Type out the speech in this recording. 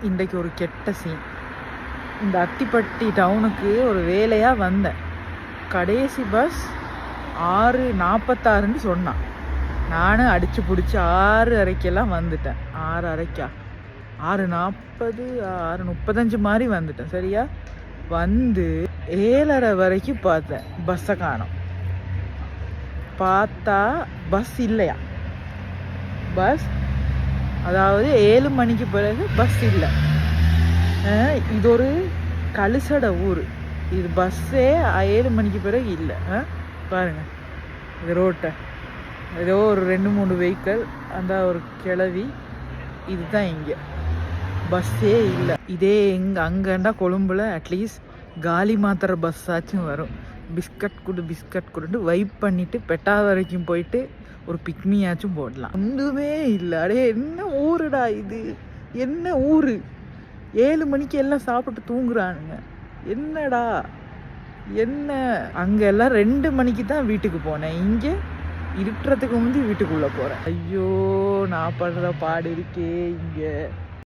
இன்றைக்கு ஒரு கெட்ட சீன். இந்த அத்திப்பட்டி டவுனுக்கு ஒரு வேலையாக வந்தேன். கடைசி பஸ் 6:46ன்னு சொன்னான். நானும் அடித்து பிடிச்சி 6:30 வந்துட்டேன். 6:30 6:40 6:35 மாதிரி வந்துட்டேன். சரியா வந்து 7:30 வரைக்கும் பார்த்தேன். பஸ்ஸை காணோம். பார்த்தா பஸ் இல்லையா. பஸ் அதாவது 7 மணிக்கு பிறகு பஸ் இல்லை. இது ஒரு கழுசட ஊர். இது பஸ்ஸே 7 மணிக்கு பிறகு இல்லை. பாருங்கள் இது ரோட்டை. ஏதோ ஒரு 2-3 வெஹிக்கிள், அந்த ஒரு கிளவி. இதுதான் இங்கே பஸ்ஸே இல்லை. இதே அங்கேண்டா கொழும்புல அட்லீஸ்ட் காலி மாத்திர பஸ்ஸாச்சும் வரும். பிஸ்கட் கொடுட்டு வைப் பண்ணிவிட்டு பெட்டா வரைக்கும் போயிட்டு ஒரு பிக்னியாச்சும் போடலாம். ஒன்றுமே இல்லை. அடே என்ன ஊருடா இது, என்ன ஊர். 7 மணிக்கு எல்லாம் சாப்பிட்டு தூங்குறானுங்க. என்னடா என்ன. அங்கே எல்லாம் 2 மணிக்கு தான் வீட்டுக்கு போனேன். இங்கே இருட்டுறதுக்கு முந்தி வீட்டுக்குள்ளே போகிறேன். ஐயோ நான் படுற பாடு இருக்கே இங்கே.